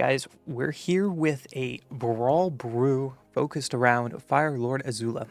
guys, we're here with a Brawl brew focused around Fire Lord Azula.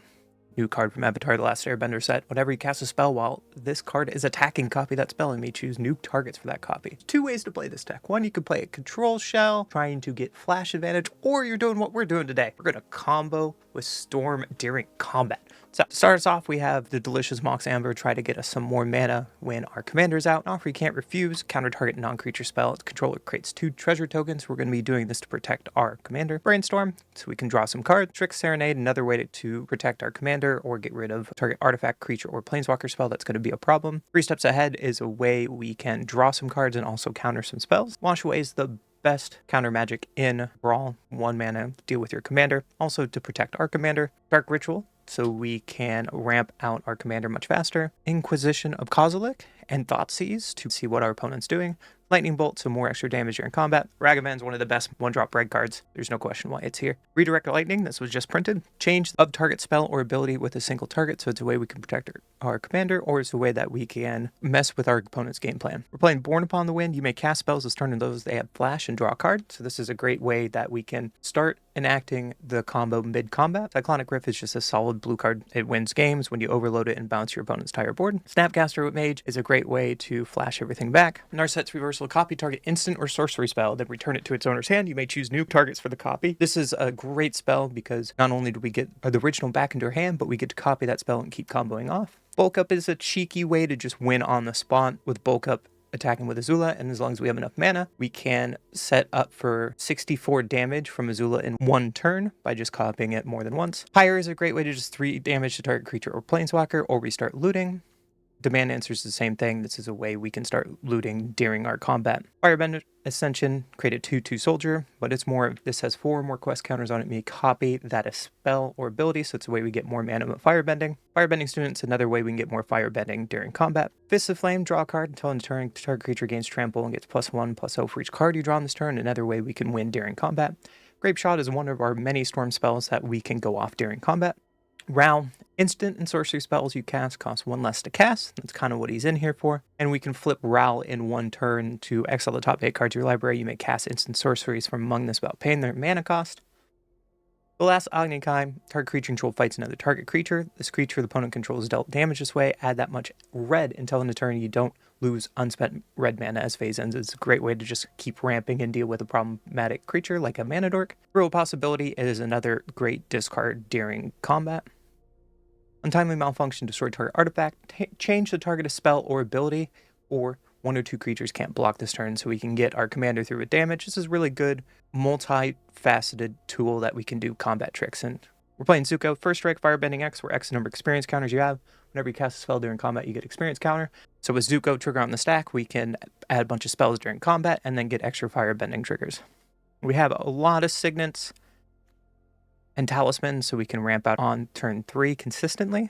New card from Avatar: The Last Airbender set. Whenever you cast a spell while this card is attacking, copy that spell and may choose new targets for that copy. Two ways to play this deck. One, you can play a control shell, trying to get flash advantage, or you're doing what we're doing today. We're going to combo with Storm during combat. So to start us off, we have the delicious Mox Amber try to get us some more mana when our commander's out. Offer you can't refuse, counter target non-creature spell. Its controller creates 2 treasure tokens. We're going to be doing this to protect our commander. Brainstorm, so we can draw some cards. Trick Serenade, another way to protect our commander or get rid of target artifact, creature, or planeswalker spell that's going to be a problem. 3 steps ahead is a way we can draw some cards and also counter some spells. Wash Away is the best counter magic in Brawl. 1 mana, deal with your commander. Also to protect our commander. Dark Ritual, so we can ramp out our commander much faster. Inquisition of Kozilek and Thoughtseize to see what our opponent's doing. Lightning Bolt, so more extra damage during combat. Ragavan's one of the best 1-drop red cards. There's no question why it's here. Redirect Lightning, this was just printed. Change of target spell or ability with a single target, so it's a way we can protect our commander, or it's a way that we can mess with our opponent's game plan. We're playing Born Upon the Wind. You may cast spells as turn in those they have flash and draw a card, so this is a great way that we can start enacting the combo mid-combat. Cyclonic Rift is just a solid blue card. It wins games when you overload it and bounce your opponent's entire board. Snapcaster with Mage is a great way to flash everything back. Narset's Reversal, copy target instant or sorcery spell, then return it to its owner's hand. You may choose new targets for the copy. This is a great spell because not only do we get the original back into our hand, but we get to copy that spell and keep comboing off. Bulk Up is a cheeky way to just win on the spot with Bulk Up attacking with Azula, and as long as we have enough mana, we can set up for 64 damage from Azula in 1 turn by just copying it more than once. Pyre is a great way to just 3 damage to target creature or planeswalker, or we start looting. Demand Answers the same thing. This is a way we can start looting during our combat. Firebender Ascension created 2/2 soldier, but it's more, this has 4 more quest counters on it. We copy that a spell or ability, so it's a way we get more mana with firebending. Firebending Student's another way we can get more firebending during combat. Fists of Flame, draw a card until in turn target creature gains trample and gets +1/+0 for each card you draw on this turn. Another way we can win during combat. Grape Shot is one of our many storm spells that we can go off during combat. Ral, instant and sorcery spells you cast cost 1 less to cast. That's kind of what he's in here for. And we can flip Ral in 1 turn to exile the top 8 cards of your library. You may cast instant sorceries from among this without paying their mana cost. The last Agnikai, target creature control fights another target creature. This creature the opponent controls is dealt damage this way. Add that much red until in a turn you don't lose unspent red mana as phase ends. It's a great way to just keep ramping and deal with a problematic creature like a mana dork. Real Possibility is another great discard during combat. Untimely Malfunction, destroy target artifact, change the target a spell or ability, or 1 or 2 creatures can't block this turn, so we can get our commander through with damage. This is really good, multi-faceted tool that we can do combat tricks in. We're playing Zuko. First Strike, Firebending X, where X the number of experience counters you have. Whenever you cast a spell during combat, you get experience counter. So with Zuko trigger on the stack, we can add a bunch of spells during combat and then get extra firebending triggers. We have a lot of signets and talismans, so we can ramp out on turn 3 consistently.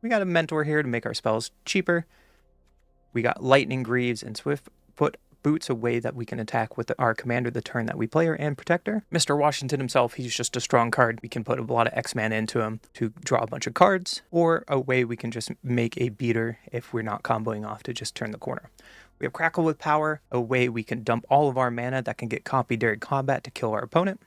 We got a mentor here to make our spells cheaper. We got Lightning Greaves and Swift Foot Boots, a way that we can attack with our commander the turn that we play her and protector. Mr. Washington himself, he's just a strong card. We can put a lot of X-Man into him to draw a bunch of cards, or a way we can just make a beater if we're not comboing off to just turn the corner. We have Crackle with Power, a way we can dump all of our mana that can get copied during combat to kill our opponent.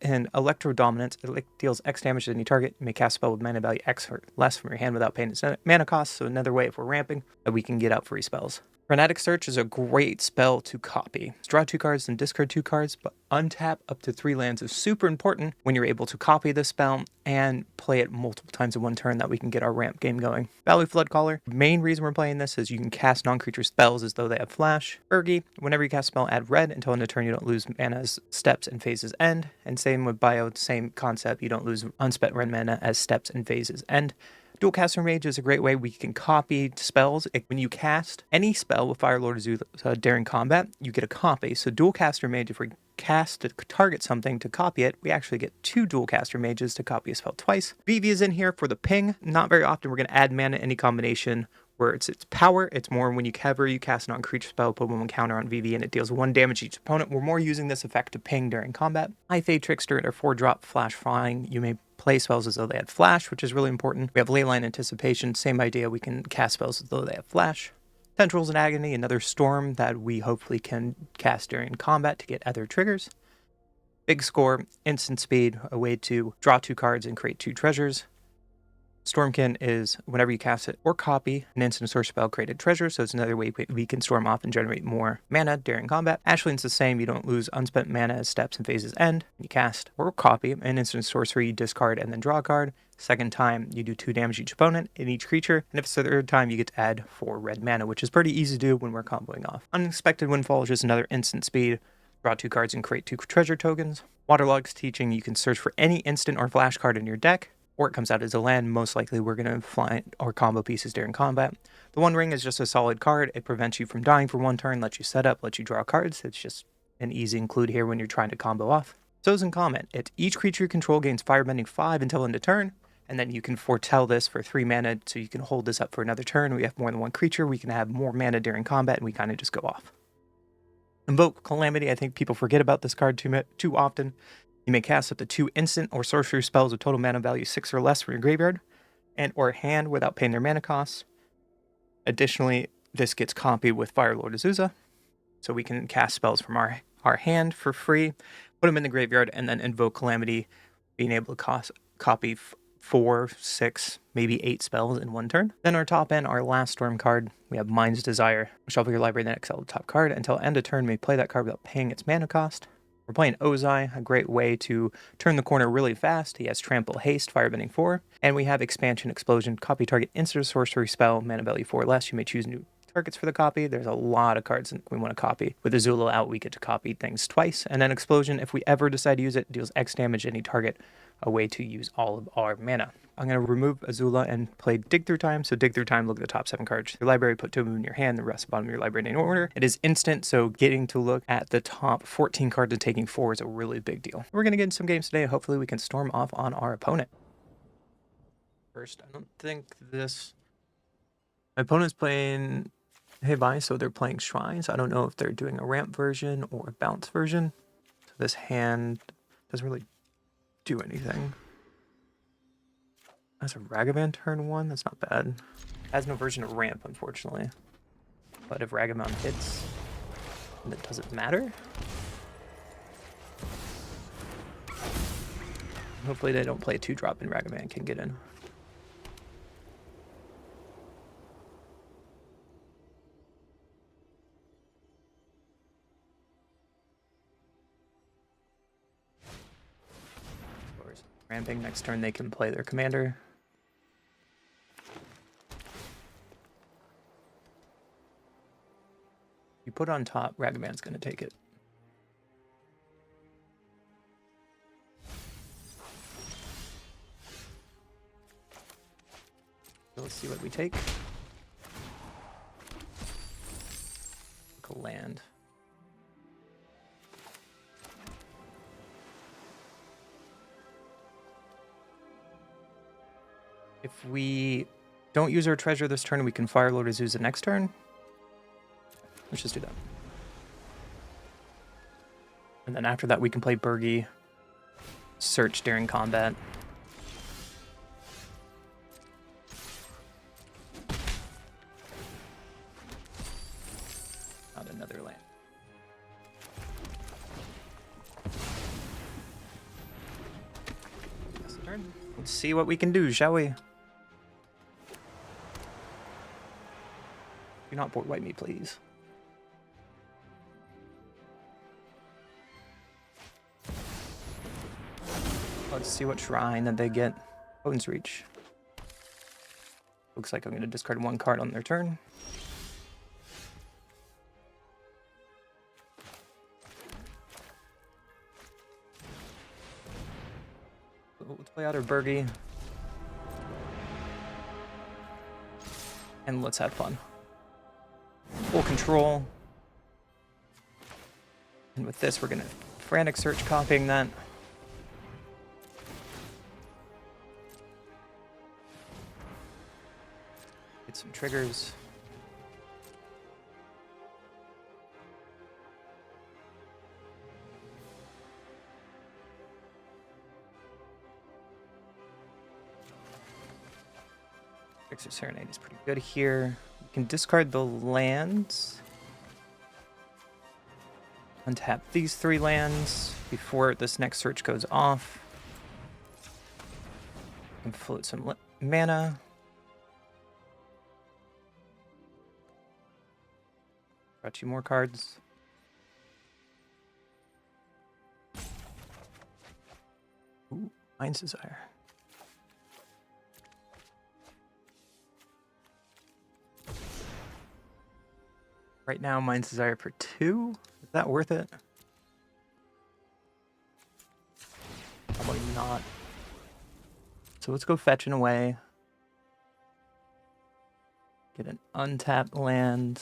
And Electro Dominance, it deals X damage to any target. You may cast a spell with mana value X or less from your hand without paying its mana cost, so another way if we're ramping that we can get out free spells. Frenetic Search is a great spell to copy. Draw 2 cards and discard 2 cards, but untap up to 3 lands is super important when you're able to copy this spell and play it multiple times in 1 turn that we can get our ramp game going. Valley Floodcaller, the main reason we're playing this is you can cast non-creature spells as though they have flash. Fergie, whenever you cast a spell, add red until in a turn you don't lose mana as steps and phases end. And same with Bio, same concept, you don't lose unspent red mana as steps and phases end. Dualcaster Mage is a great way we can copy spells. When you cast any spell with Fire Lord Azula during combat, you get a copy. So Dualcaster Mage, if we cast to target something to copy it, we actually get 2 Dualcaster Mages to copy a spell twice. VV is in here for the ping. Not very often we're going to add mana any combination where it's power. It's more when you cast a non-creature spell, put 1 counter on VV, and it deals 1 damage to each opponent. We're more using this effect to ping during combat. High Fade Trickster, our 4-drop flash flying. You may play spells as though they had flash, which is really important. We have Leyline Anticipation, same idea. We can cast spells as though they have flash. Tendrils in Agony, another storm that we hopefully can cast during combat to get other triggers. Big Score, instant speed, a way to draw 2 cards and create 2 treasures. Stormkin is whenever you cast it or copy an instant source spell created treasure, so it's another way we can storm off and generate more mana during combat. Ashland's the same, you don't lose unspent mana as steps and phases end. You cast or copy an instant sorcery, you discard and then draw a card. Second time, you do 2 damage each opponent in each creature, and if it's the third time, you get to add 4 red mana, which is pretty easy to do when we're comboing off. Unexpected Windfall is just another instant speed. Draw 2 cards and create 2 treasure tokens. Waterlog's teaching you can search for any instant or flash card in your deck, or it comes out as a land. Most likely we're going to find our combo pieces during combat. The One Ring is just a solid card. It prevents you from dying for 1 turn, lets you set up, lets you draw cards. It's just an easy include here when you're trying to combo off. So's in comment. It's each creature you control gains Firebending 5 until end of turn, and then you can foretell this for 3 mana, so you can hold this up for another turn. We have more than 1 creature, we can have more mana during combat, and we kind of just go off. Invoke Calamity. I think people forget about this card too often. You may cast up to 2 instant or sorcery spells with total mana value 6 or less from your graveyard and or hand without paying their mana costs. Additionally, this gets copied with Fire Lord Azula, so we can cast spells from our hand for free, put them in the graveyard, and then invoke Calamity, being able to copy 4, 6, maybe 8 spells in 1 turn. Then our top end, our last storm card, we have Mind's Desire. Shuffle your library, then exile the top card. Until end of turn, may play that card without paying its mana cost. We're playing Ozai, a great way to turn the corner really fast. He has Trample, Haste, Firebending 4. And we have Expansion, Explosion, copy target instant or sorcery spell, mana value 4 or less. You may choose new targets for the copy. There's a lot of cards that we want to copy. With Azula out, we get to copy things twice. And then Explosion, if we ever decide to use it, deals X damage to any target, a way to use all of our mana. I'm going to remove Azula and play Dig Through Time. So Dig Through Time, look at the top 7 cards. Your library, put 2 of them in your hand, the rest of the bottom of your library in order. It is instant, so getting to look at the top 14 cards and taking 4 is a really big deal. We're going to get in some games today. Hopefully we can storm off on our opponent. First, I don't think this... My opponent's playing Hearthhull, so they're playing Shrines. I don't know if they're doing a ramp version or a bounce version. So this hand doesn't really do anything. That's a Ragavan turn 1. That's not bad. Has no version of ramp, unfortunately. But if Ragavan hits, then it doesn't matter. Hopefully they don't play a 2-drop and Ragavan can get in. Ramping, next turn they can play their commander. You put on top, Ragavan's going to take it. So let's see what we take. Local land. If we don't use our treasure this turn, we can Fire Lord Azula next turn. Let's just do that. And then after that, we can play Burgi, search during combat. Not another land. That's the turn. Let's see what we can do, shall we? Do not board wipe me, please. Let's see what shrine that they get. Odin's Reach. Looks like I'm going to discard 1 card on their turn. Let's play out our Burgi. And let's have fun. Full control. And with this, we're going to frantic search, copying that. Get some triggers. Fixer Serenade is pretty good here. We Can discard the lands. Untap these 3 lands before this next search goes off. And float some mana. Got 2 more cards. Ooh, Mind's Desire. Right now, Mind's Desire for 2. Is that worth it? Probably not. So let's go fetching away. Get an untapped land.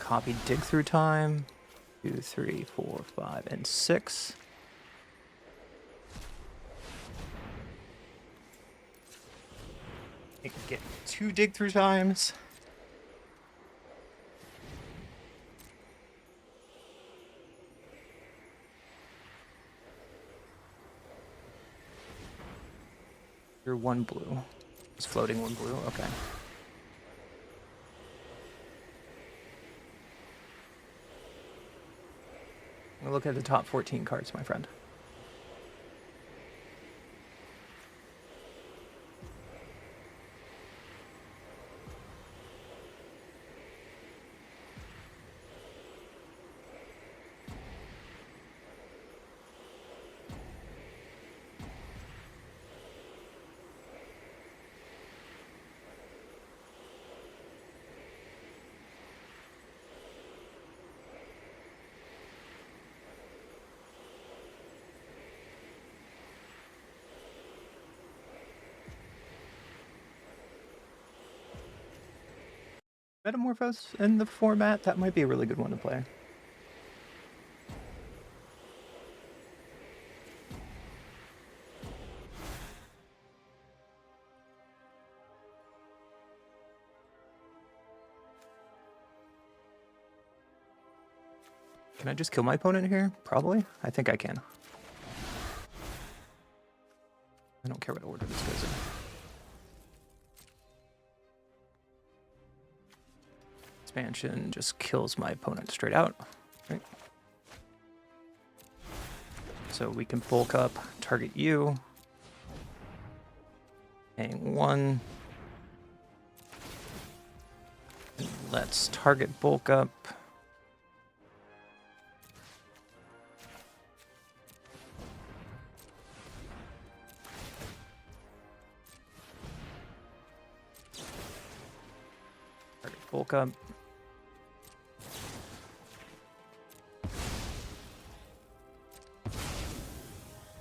Copy Dig Through Time. 2, 3, 4, 5, and 6. You can get 2 Dig Through Times. You're 1 blue. It's floating 1 blue, okay. We'll look at the top 14 cards, my friend. Metamorphose in the format, that might be a really good one to play. Can I just kill my opponent here? Probably. I think I can. I don't care what order this goes in. Expansion just kills my opponent straight out. Right. So we can bulk up, target you. Paying 1. And let's target bulk up. Target bulk up.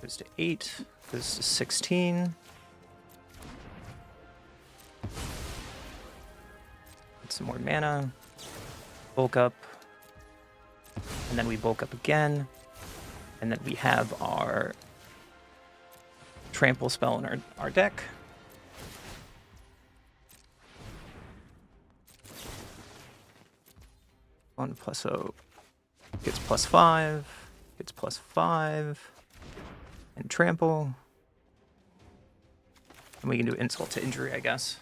Goes to 8, goes to 16. Get some more mana. Bulk up. And then we bulk up again. And then we have our trample spell in our deck. One plus 0 gets +5, gets +5. And trample. And we can do insult to injury, I guess.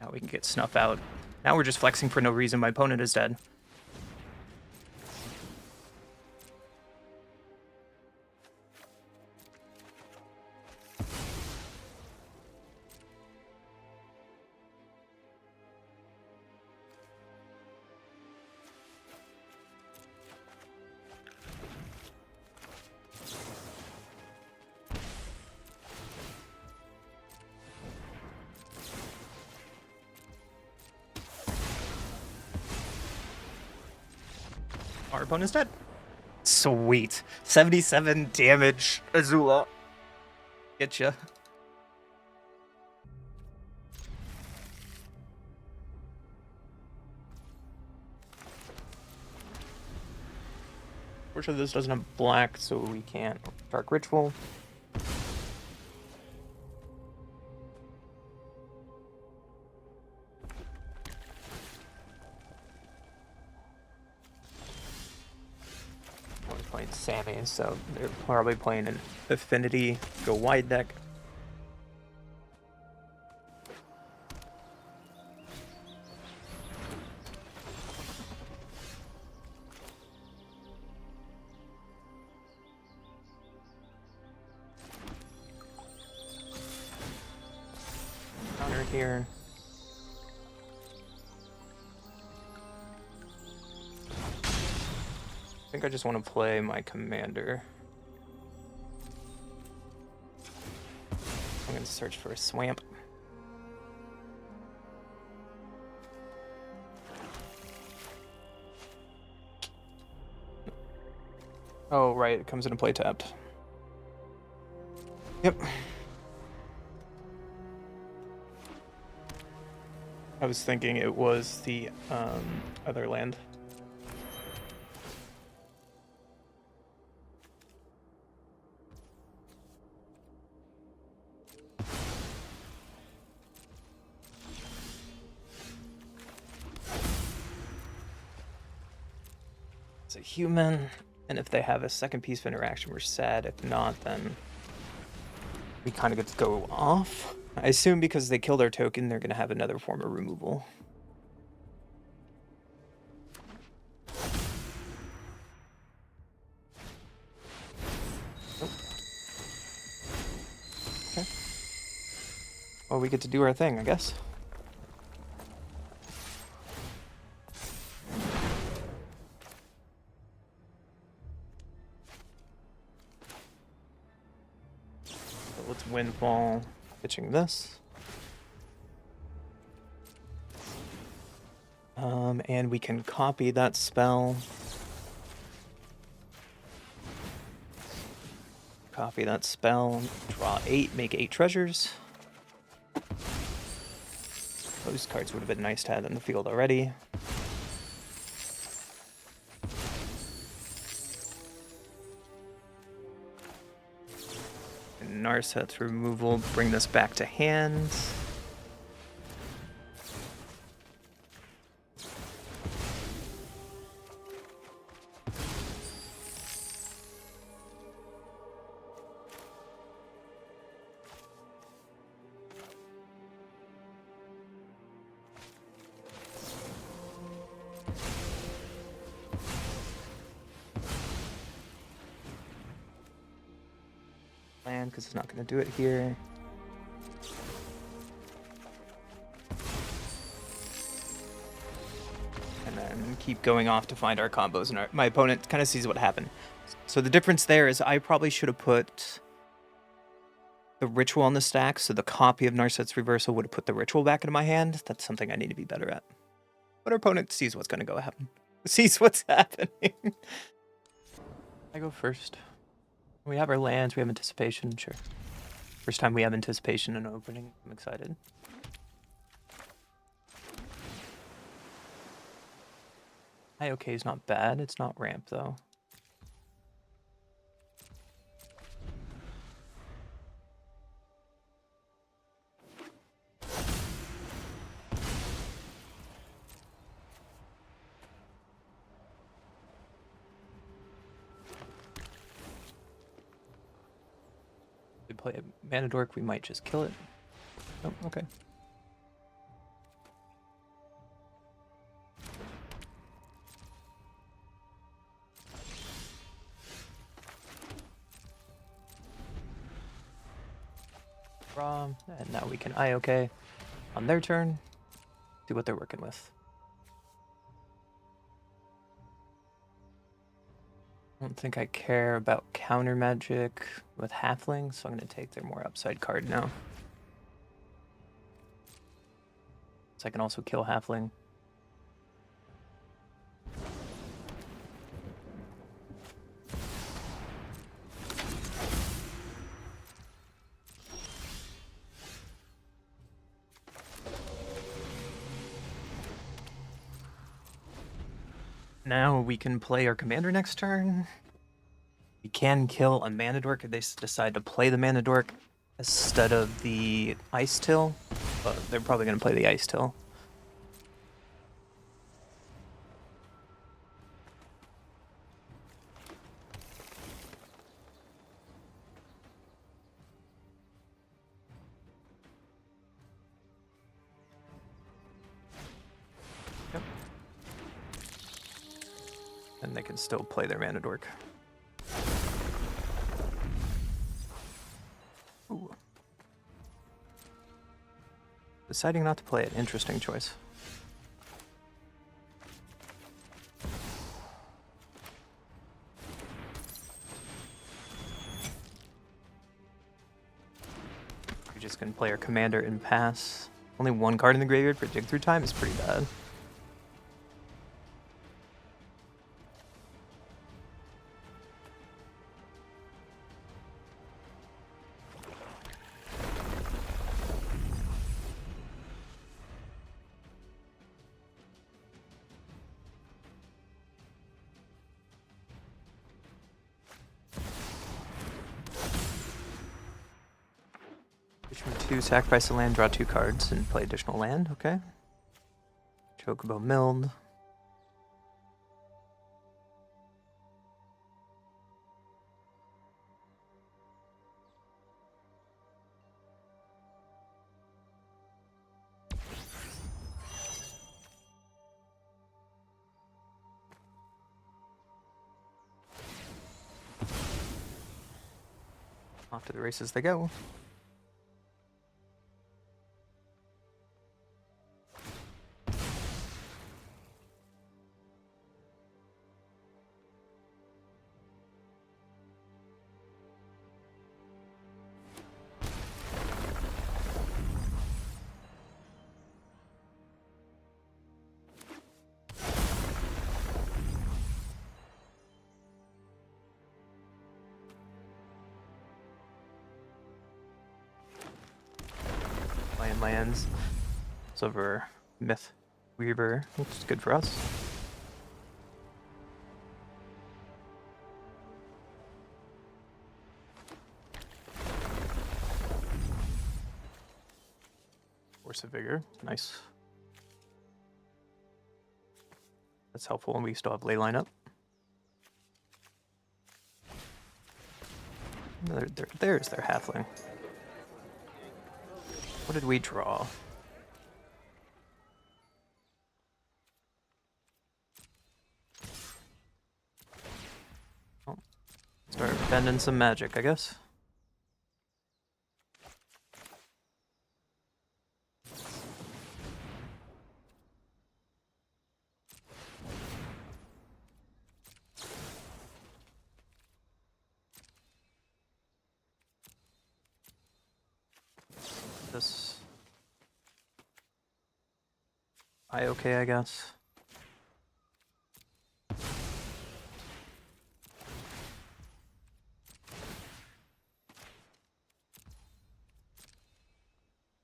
Now we can get snuff out. Now we're just flexing for no reason. My opponent is dead. Our opponent's dead. Sweet. 77 damage, Azula. Getcha. Fortunately, this doesn't have black, so we can't. Dark Ritual. Sami, so they're probably playing an affinity, go wide deck. Counter here. I think I just want to play my commander. I'm going to search for a swamp. Oh, right, it comes into play tapped. Yep. I was thinking it was the other land. It's a human, and if they have a second piece of interaction, we're sad. If not, then we kind of get to go off. I assume because they killed our token, they're going to have another form of removal. Oh. Okay. Well, we get to do our thing, I guess. Let's windfall, pitching this. And we can copy that spell. Copy that spell, draw 8, make 8 treasures. Those cards would have been nice to have in the field already. Narset's removal, bring this back to hand. Because it's not going to do it here. And then keep going off to find our combos, and my opponent kind of sees what happened. So the difference there is I probably should have put the ritual on the stack, so the copy of Narset's Reversal would have put the ritual back into my hand. That's something I need to be better at. But our opponent sees what's going to go happen. Sees what's happening. I go first. We have our lands, we have anticipation, sure. First time we have anticipation in opening, I'm excited. Okay is not bad, it's not ramp though. Play a mana dork, we might just kill it. Oh, okay. And now we can IOK on their turn, see what they're working with. I don't think I care about counter magic with halflings, so I'm going to take their more upside card now. So I can also kill halfling. Now we can play our commander next turn. We can kill a mana dork if they decide to play the mana dork instead of the ice till, but they're probably going to play the ice till. And they can still play their mana dork. Ooh. Deciding not to play it, interesting choice. You're just gonna play our commander and pass. Only one card in the graveyard for dig through time is pretty bad. Two, sacrifice a land, draw 2 cards, and play additional land, okay. Chocobo Milled. Off to the races they go. Playing lands. It's over Myth Weaver, which is good for us. Force of Vigor, nice. That's helpful, and we still have Leyline up. There's their halfling. What did we draw? Oh, start bending some magic, I guess. This okay, I guess.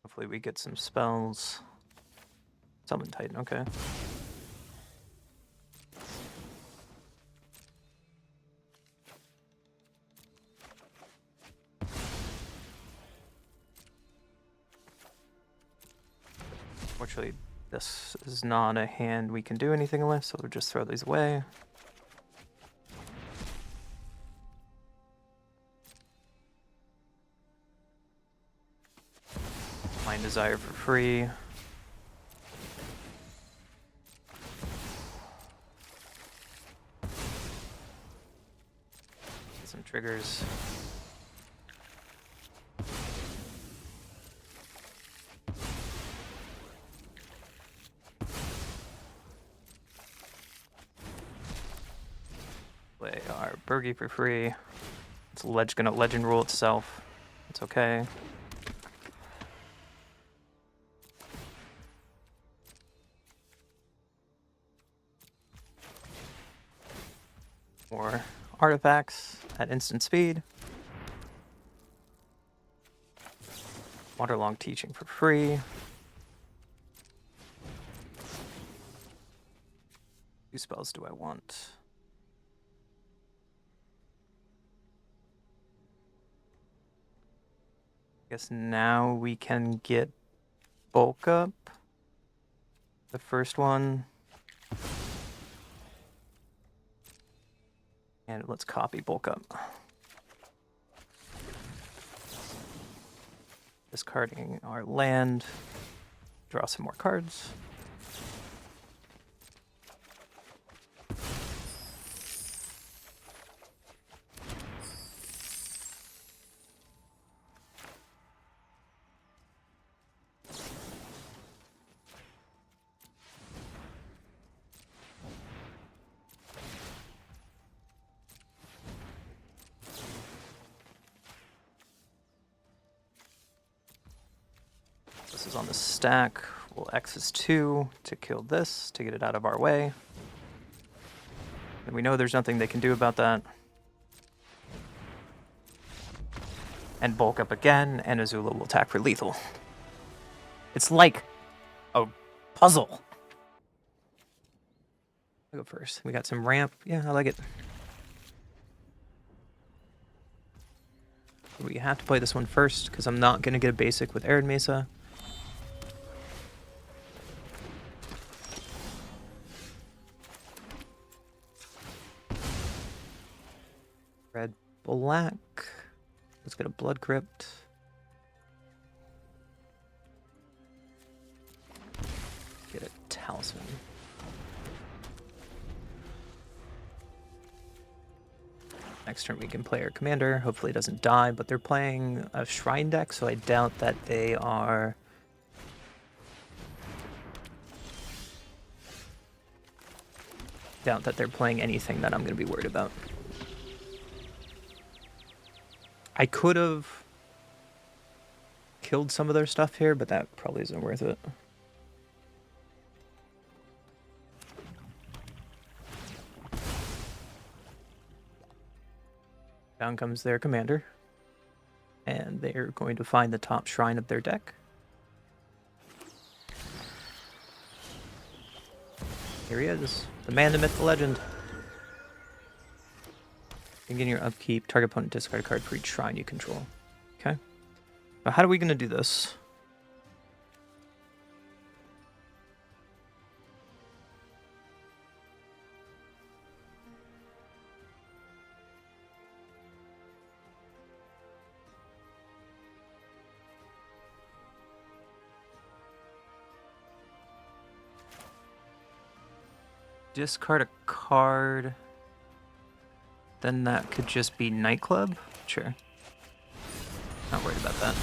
Hopefully we get some spells. Summon Titan, okay. Fortunately, this is not a hand we can do anything with, so we'll just throw these away. Mind Desire for free. Get some triggers. Play our Burgie for free. It's gonna legend rule itself. It's okay. More artifacts at instant speed. Waterlong Teaching for free. Two spells do I want? I guess now we can get bulk up. The first one. And let's copy bulk up. Discarding our land. Draw some more cards. is on the stack. We'll X's 2 to kill this, to get it out of our way. And we know there's nothing they can do about that. And bulk up again, and Azula will attack for lethal. It's like a puzzle. I'll go first. We got some ramp. Yeah, I like it. We have to play this one first, because I'm not going to get a basic with Arid Mesa. Red, black. Let's get a Blood Crypt. Get a Talisman. Next turn we can play our commander. Hopefully it doesn't die, but they're playing a Shrine deck, so I doubt that they are... doubt that they're playing anything that I'm going to be worried about. I could have killed some of their stuff here, but that probably isn't worth it. Down comes their commander, and they're going to find the top shrine of their deck. Here he is, the man, the myth, the legend. Begin your upkeep, target opponent discard a card for each shrine you control. Okay. Now how are we going to do this? Discard a card. Then that could just be Nightclub? Sure. Not worried about that.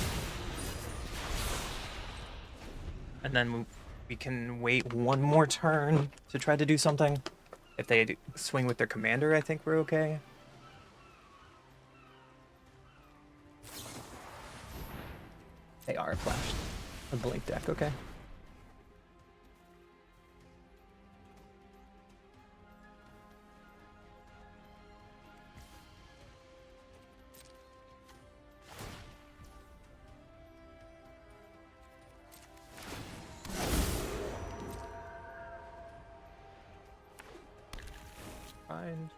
And then we can wait one more turn to try to do something. If they swing with their commander, I think we're okay. They are flashed. A blink deck, okay.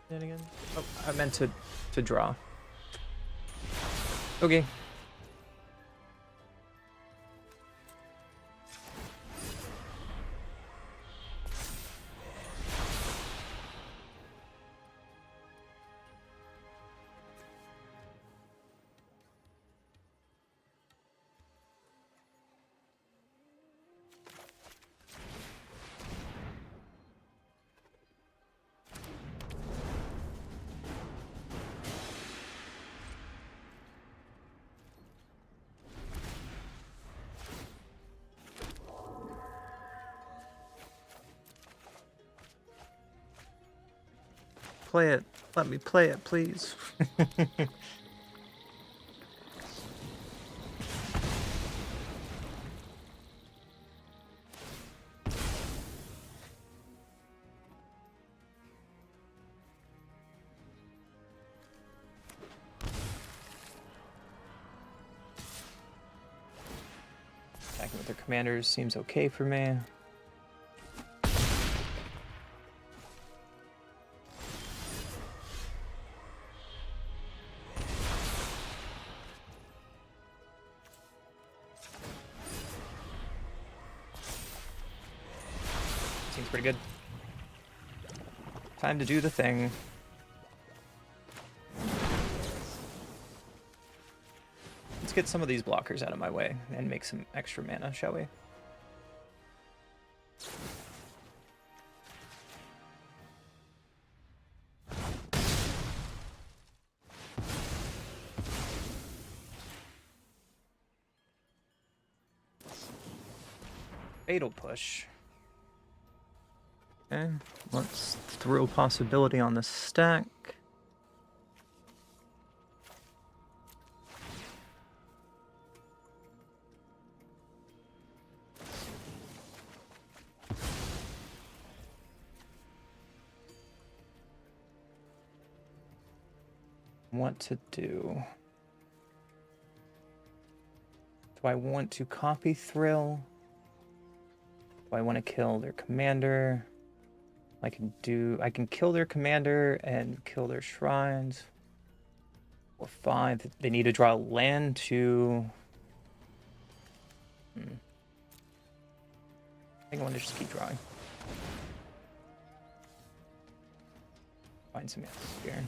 Shenanigans. Oh, I meant to draw. Okay. Play it. Let me play it, please. Attacking with their commanders seems okay for me. Seems pretty good. Time to do the thing. Let's get some of these blockers out of my way and make some extra mana, shall we? Fatal push. Okay, let's throw possibility on the stack. what to do. Do I want to copy Thrill? Do I want to kill their commander? I can kill their commander and kill their shrines. Or 5. They need to draw land to... I think I want to just keep drawing. Find some atmosphere.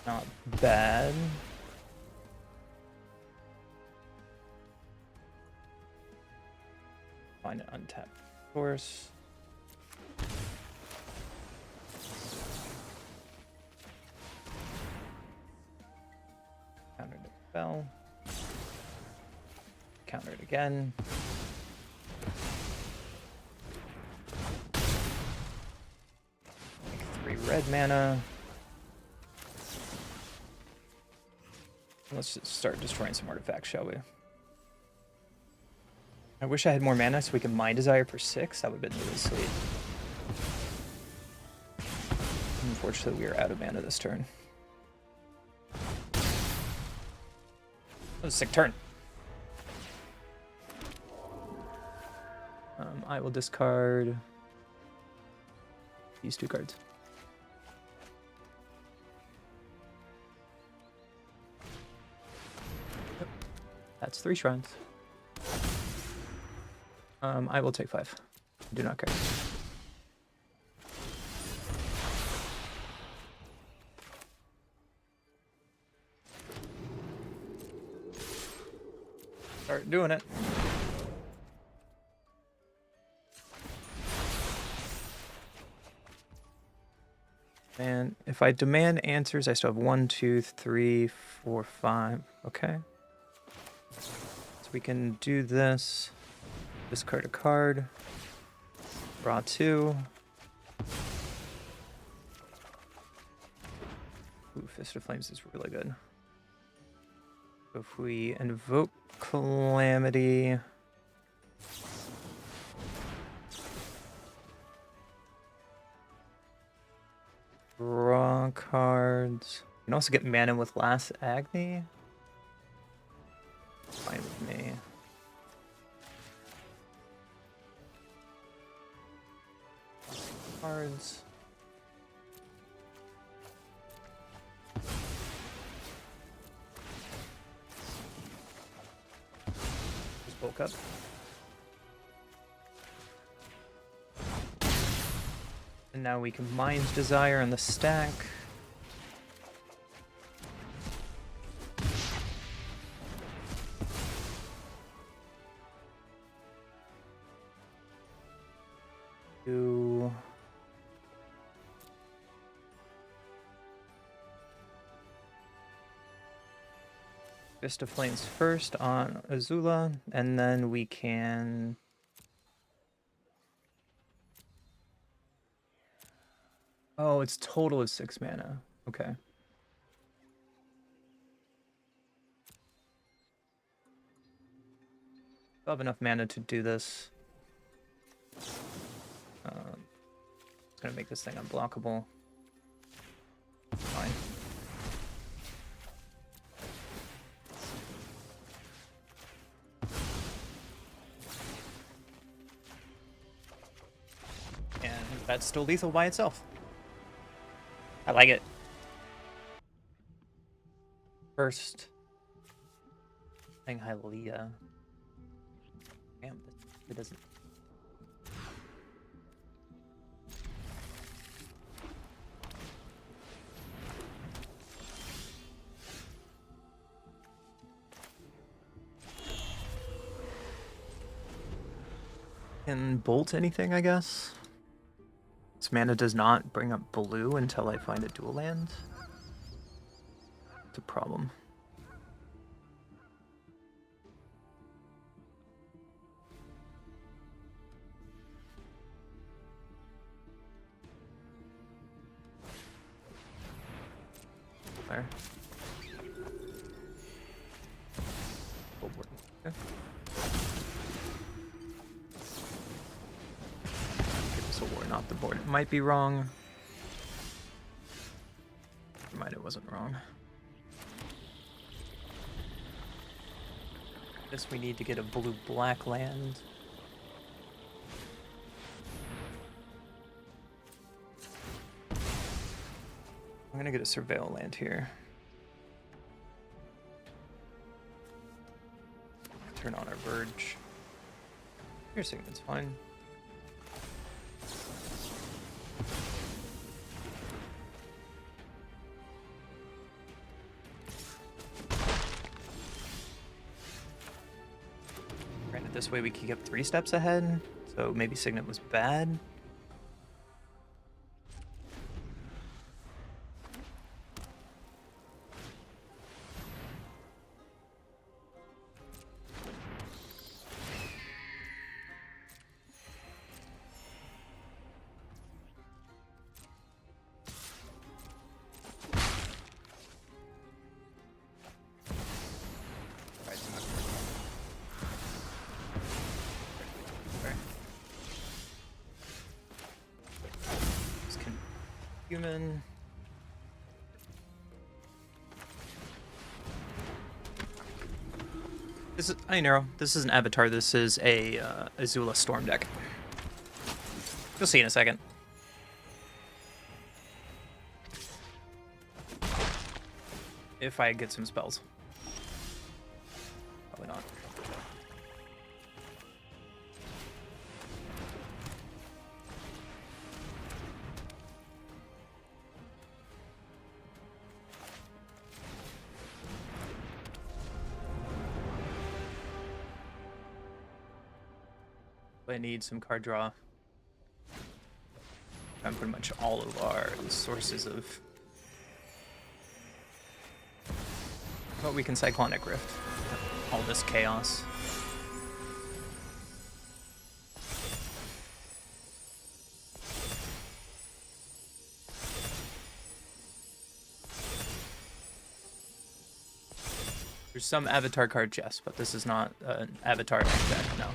Not bad. Find an untapped source. Counter the spell. Counter it again. Make 3 red mana. Let's just start destroying some artifacts, shall we? I wish I had more mana so we can Mind Desire for 6. That would have been really sweet. Unfortunately, we are out of mana this turn. That was a sick turn. I will discard these 2 cards. That's 3 shrines. I will take 5. I do not care. Start doing it. And if I demand answers, I still have 1, 2, 3, 4, 5. Okay. So we can do this. Discard a card. Draw 2. Ooh, Fist of Flames is really good. So if we invoke Calamity. Draw cards. You can also get mana with Last Agni. Fine with me. Cards. Just bulk up. And now we can Mind Desire on the stack. Do Fist of Flames first on Azula, and then we can oh, it's total of 6 mana. Okay. I'll have enough mana to do this. It's gonna make this thing unblockable. Fine. And that's still lethal by itself. I like it. First thing, Haliya. Damn, it doesn't. Can bolt anything, I guess. This mana does not bring up blue until I find a dual land. It's a problem. there. Full board. Okay. Give us a war, not the board. It might be wrong. Never mind, it wasn't wrong. Guess we need to get a blue-black land. I'm gonna get a surveil land here. Turn on our Verge. Piercing, that's fine. Granted, this way we can get 3 steps ahead, so maybe Signet was bad. Human. This is, I know, this is an avatar. This is a Azula Storm deck. You'll see in a second. If I get some spells. Probably not. I need some card draw. And pretty much all of our sources of what we can Cyclonic Rift. All this chaos. There's some avatar cards, yes, but this is not an avatar deck, no.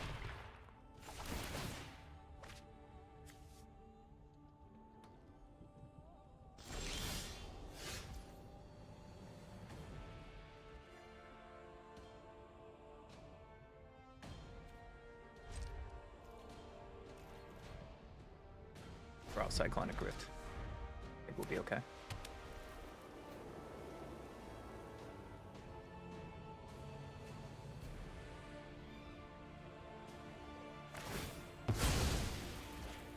Brawl Cyclonic Rift. I think we'll be okay.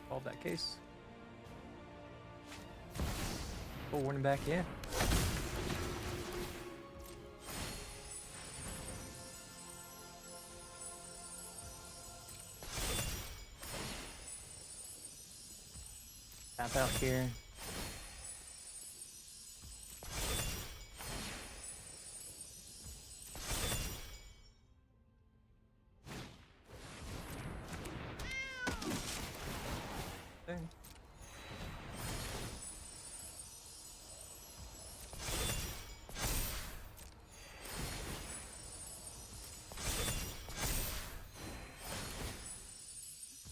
Solve that case. Full warning back, yeah. Tap out here. Okay.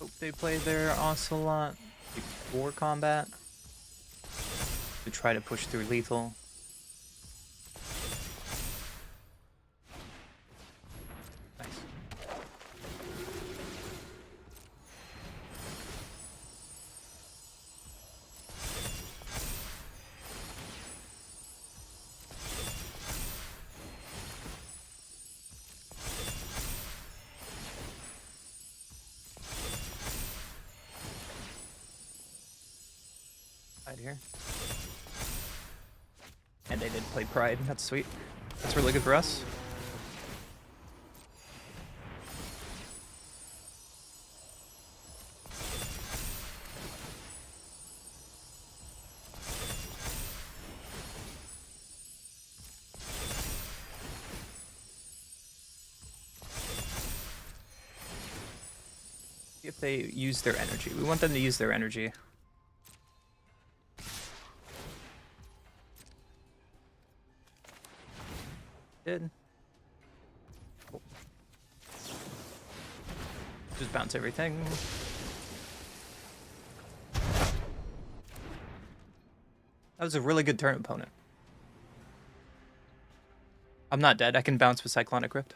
Hope they play their Ocelot before combat to try to push through lethal. Nice. Right here. And they did play Pride. That's sweet. That's really good for us. If they use their energy. We want them to use their energy. Did. Cool. Just bounce everything. That was a really good turn, opponent. I'm not dead. I can bounce with Cyclonic Rift.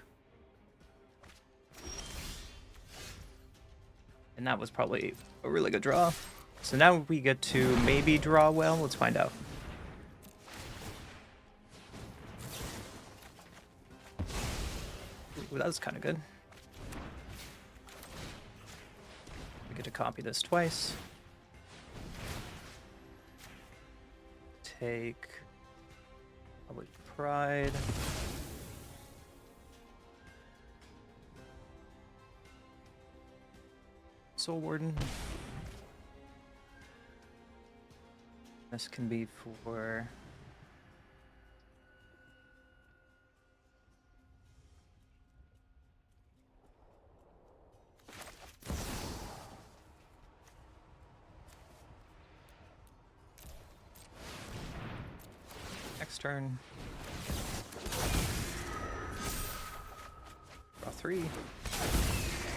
And that was probably a really good draw. So now we get to maybe draw well. Let's find out. Ooh, that was kind of good. We get to copy this twice. Take Public Pride. Soul Warden. This can be for next turn. Draw 3.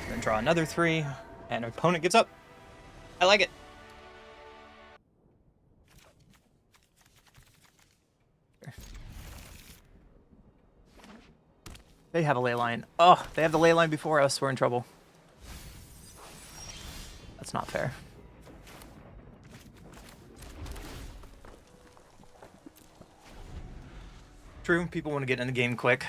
Then draw another 3. And our opponent gets up. I like it. They have a ley line. Oh, they have the ley line before us. We're in trouble. That's not fair. True, people want to get in the game quick.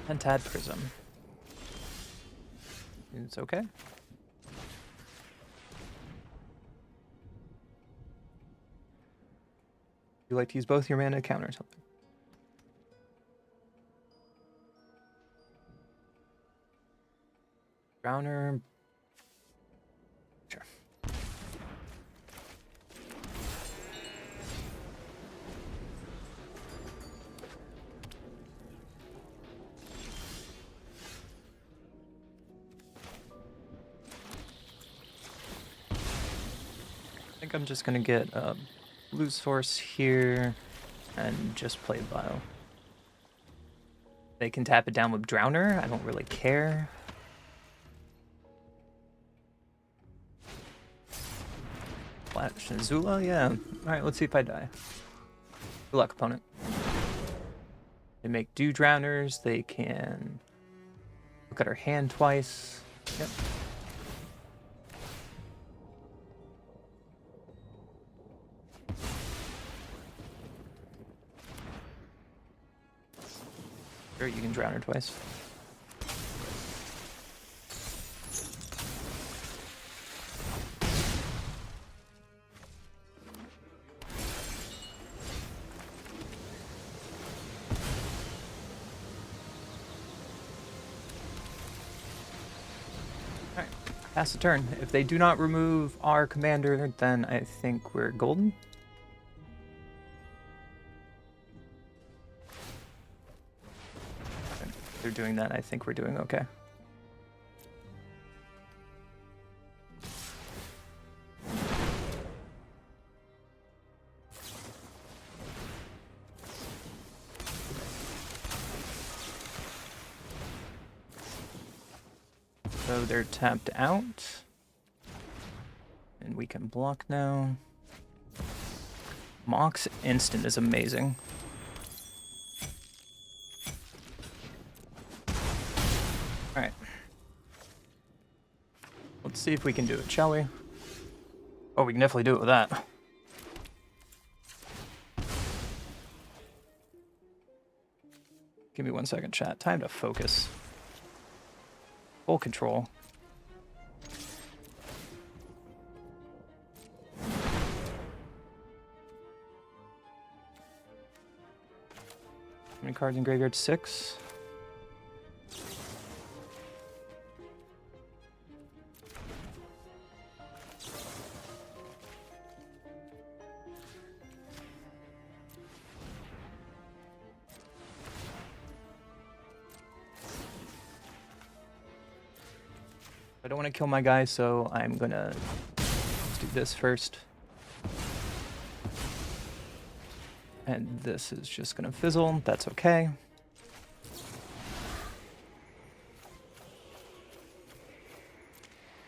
Pentad Prism. It's okay. You like to use both your mana to counter something. Drowner. Sure. I think I'm just gonna get a blue source here and just play Bio. They can tap it down with Drowner. I don't really care. Flash Azula, yeah. Alright, let's see if I die. Good luck, opponent. They make do Drowners. They can look at our hand twice. Yep. Sure, you can drown her twice. Alright, pass the turn. If they do not remove our commander, then I think we're golden. They're doing that, I think we're doing okay. So they're tapped out. And we can block now. Mox instant is amazing. Alright. Let's see if we can do it, shall we? Oh, we can definitely do it with that. Give me 1 second, chat. Time to focus. Full control. How many cards in graveyard? 6. I don't want to kill my guy, so I'm gonna do this first. And this is just gonna fizzle. That's okay.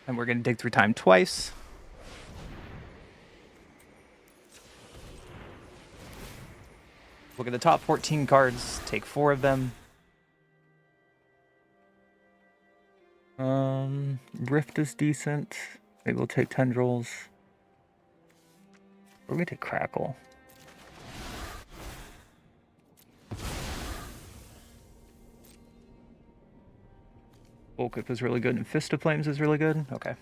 And we're gonna dig through time twice. Look at the top 14 cards, take 4 of them. Rift is decent. Maybe we'll take Tendrils. Or we take Crackle. Volkip is really good and Fist of Flames is really good. Okay.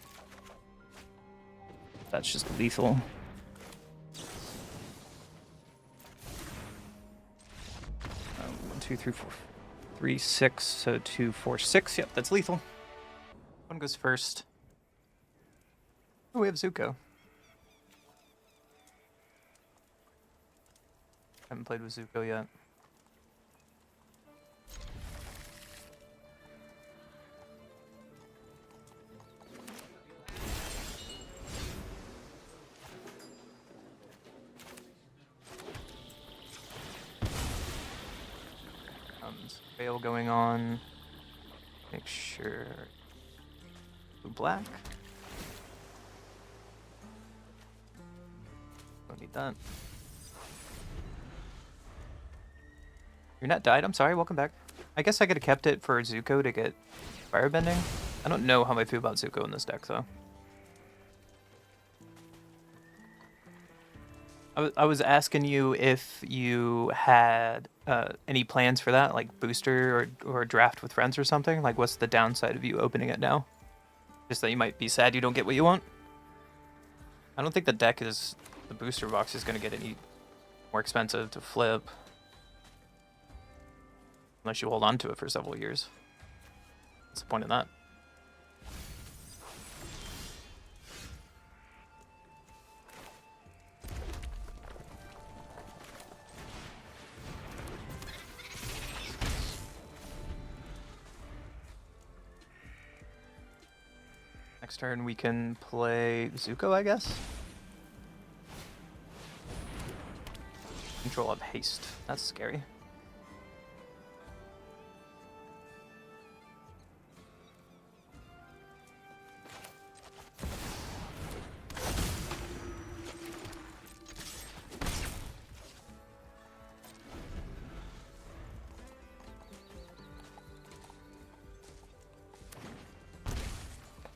That's just lethal. 1, 2, 3, 4, 3, 6. So 2, 4, 6. Yep, that's lethal. One goes first. Oh, we have Zuko. Haven't played with Zuko yet. Veil going on. Make sure. Blue black. Don't need that. Your net died? I'm sorry, welcome back. I guess I could have kept it for Zuko to get firebending. I don't know how I feel about Zuko in this deck though. I was asking you if you had any plans for that, like booster or draft with friends or something. Like, what's the downside of you opening it now? Just that you might be sad you don't get what you want? I don't think the booster box is going to get any more expensive to flip. Unless you hold on to it for several years. What's the point of that? Next turn we can play Zuko, I guess. Control of haste. That's scary.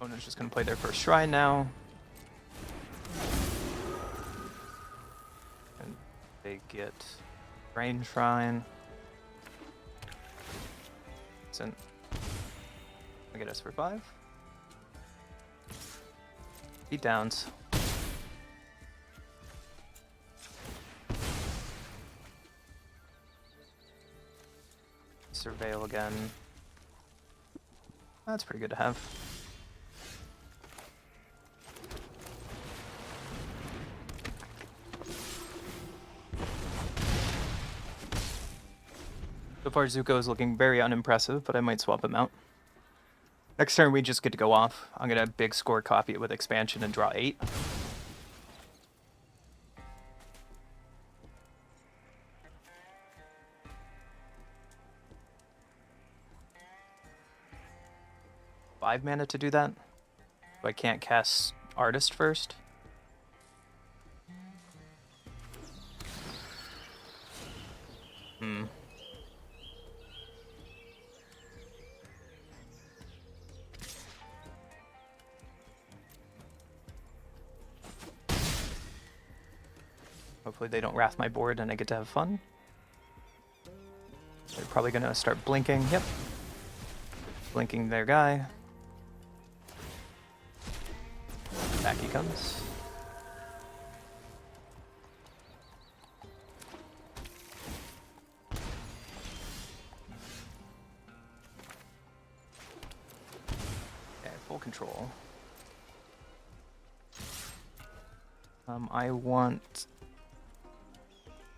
Opponent's just gonna play their first shrine now. And they get Rain Shrine. I get us for 5. Beat downs. Surveil again. That's pretty good to have. So far, Zuko is looking very unimpressive, but I might swap him out. Next turn, we just get to go off. I'm going to big score copy it with expansion and draw 8. Five mana to do that? So I can't cast Artist first? Hopefully they don't wrath my board and I get to have fun. They're probably going to start blinking. Yep. Blinking their guy. Back he comes. Okay, full control. I want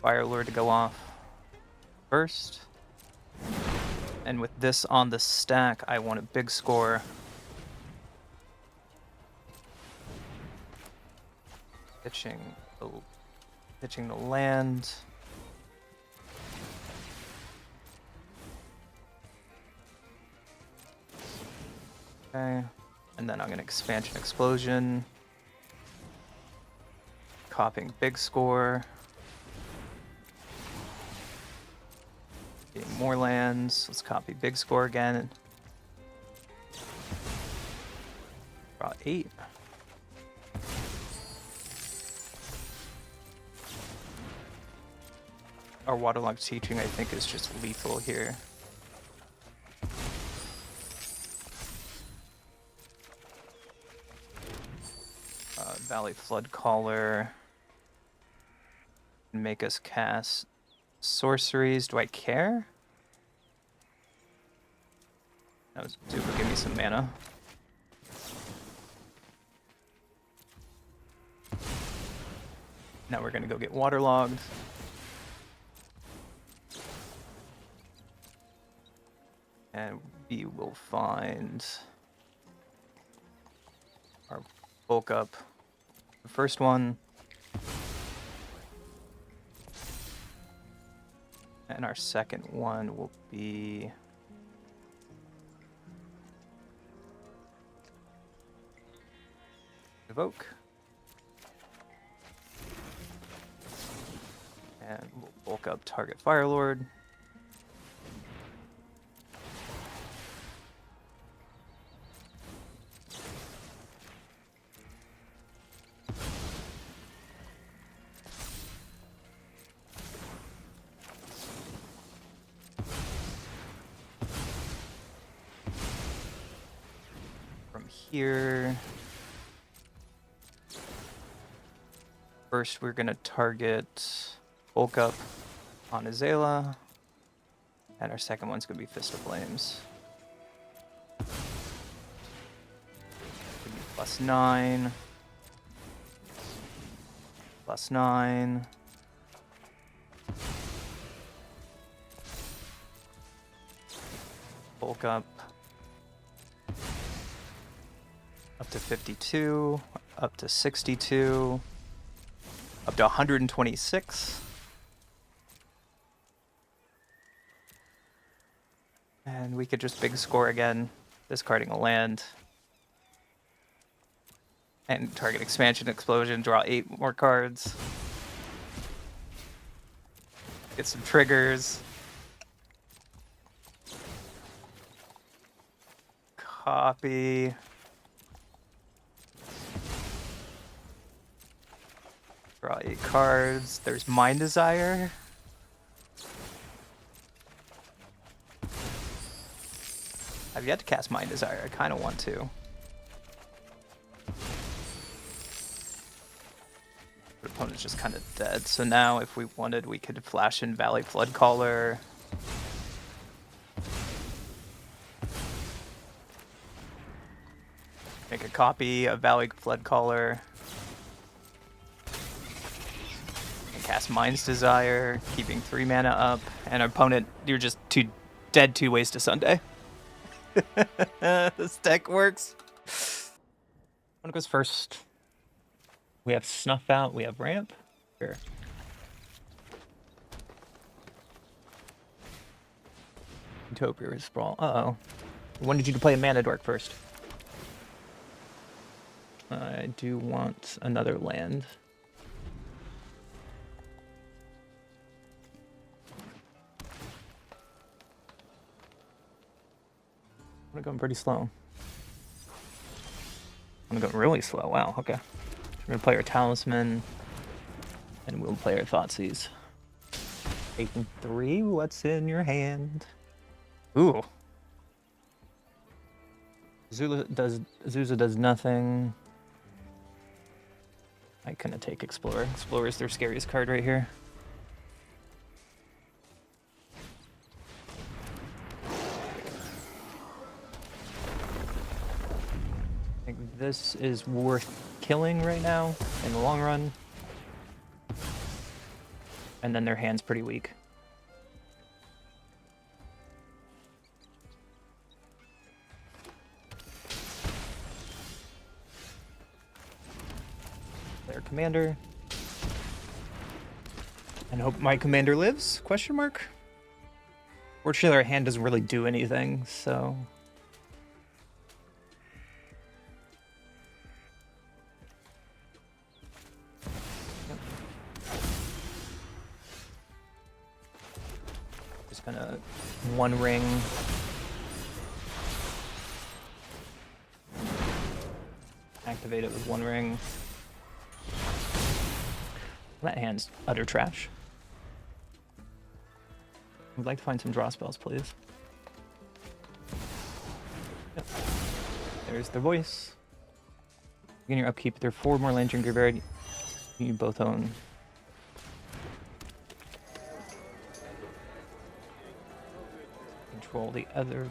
Fire Lord to go off first. And with this on the stack, I want a big score. Pitching the land. Okay. And then I'm going to expansion explosion. Copying big score. Getting more lands. Let's copy big score again. Draw 8. Our waterlogged teaching, I think, is just lethal here. Valley Flood Caller. Make us cast sorceries. Do I care? No, Zuba, give me some mana. Now we're gonna go get waterlogged. And we will find our bulk up. The first one. And our second one will be Evoke. And we'll bulk up target Firelord. Here. First, we're going to target bulk up on Azula. And our second one's going to be Fist of Flames. +9. +9. Bulk up. Up to 52, up to 62, up to 126. And we could just big score again, discarding a land. And target expansion explosion, draw 8 more cards. Get some triggers. Copy. Draw 8 cards. There's Mind Desire. I've yet to cast Mind Desire. I kind of want to. The opponent's just kind of dead. So now if we wanted, we could flash in Valley Flood Caller. Make a copy of Valley Flood Caller. Cast Mind's Desire, keeping 3 mana up, and our opponent, you're just dead 2 ways to Sunday. This deck works. One goes first. We have Snuff Out, we have Ramp. Sure. Utopia is Brawl. Uh-oh. I wanted you to play a Mana Dork first. I do want another land. I'm going pretty slow. I'm going really slow. Wow, okay. We're going to play our Talisman, and we'll play our Thoughtseize. Taking 3, what's in your hand? Ooh. Azula does nothing. I couldn't take Explorer. Explorer is their scariest card right here. I think this is worth killing right now in the long run. And then their hand's pretty weak. Their commander. And hope my commander lives? Question mark. Fortunately, our hand doesn't really do anything, so just gonna one ring. Activate it with one ring. That hand's utter trash. I'd like to find some draw spells, please. Yep. There's their voice. Begin your upkeep. There are 4 more lands in your graveyard. You both own. Control the other.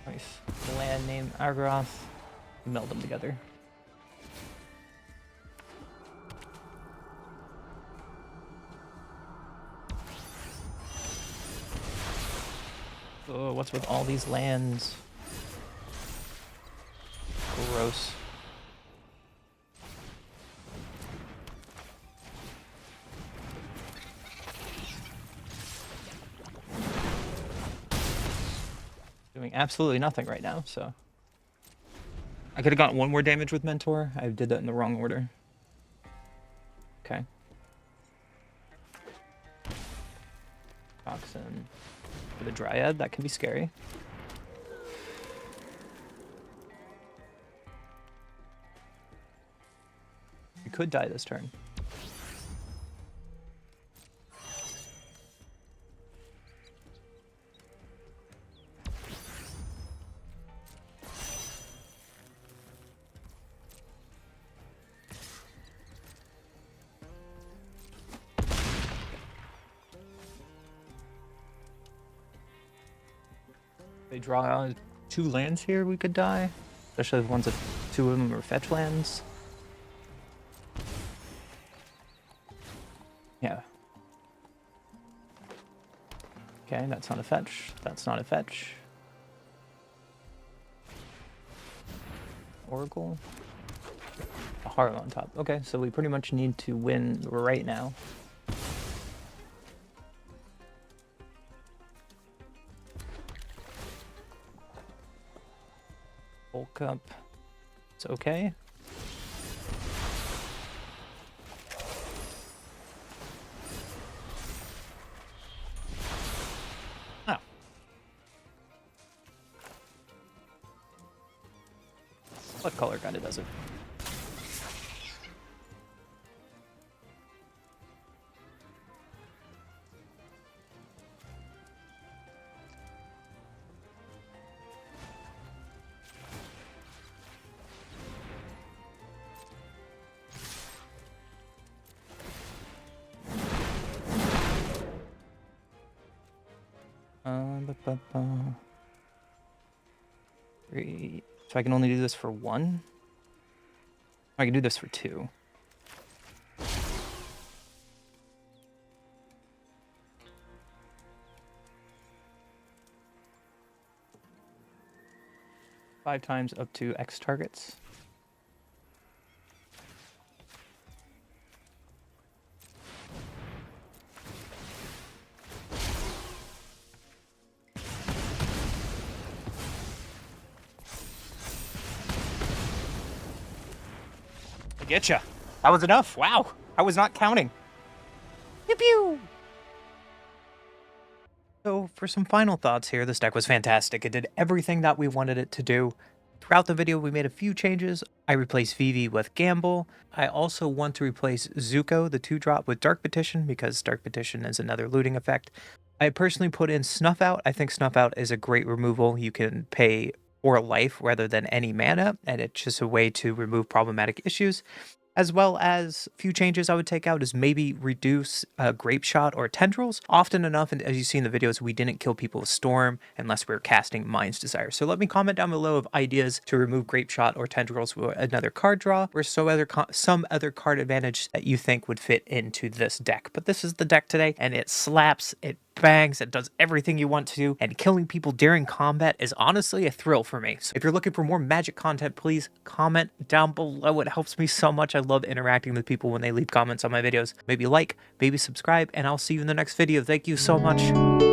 Nice. Land name Argaroth. Meld them together. Oh, what's with all these lands? Gross. Doing absolutely nothing right now, so. I could have gotten 1 more damage with Mentor. I did that in the wrong order. Okay. Toxin. For the Dryad, that can be scary. You could die this turn. They draw 2 lands here, we could die. Especially if ones that 2 of them are fetch lands. Yeah. Okay, that's not a fetch. That's not a fetch. Oracle. A Hearthhull on top. Okay, so we pretty much need to win right now. Bulk up. It's okay. Oh. What color kind of does it? Three. So I can only do this for 1? I can do this for 2. Five times up to X targets. Getcha. That was enough. Wow. I was not counting. Pew pew. So for some final thoughts here, this deck was fantastic. It did everything that we wanted it to do. Throughout the video, we made a few changes. I replaced Vivi with Gamble. I also want to replace Zuko, the 2-drop, with Dark Petition because Dark Petition is another looting effect. I personally put in Snuff Out. I think Snuff Out is a great removal. You can pay 4 life rather than any mana, and it's just a way to remove problematic issues. As well as a few changes I would take out is maybe reduce Grape Shot or Tendrils. Often enough, and as you see in the videos, we didn't kill people with Storm unless we were casting Mind's Desire. So let me comment down below of ideas to remove Grape Shot or Tendrils with another card draw, or some other card advantage that you think would fit into this deck. But this is the deck today, and it slaps, it bangs, it does everything you want to do, and killing people during combat is honestly a thrill for me. So if you're looking for more Magic content, please comment down below. It helps me so much. I love interacting with people when they leave comments on my videos. Maybe like, maybe subscribe, and I'll see you in the next video. Thank you so much.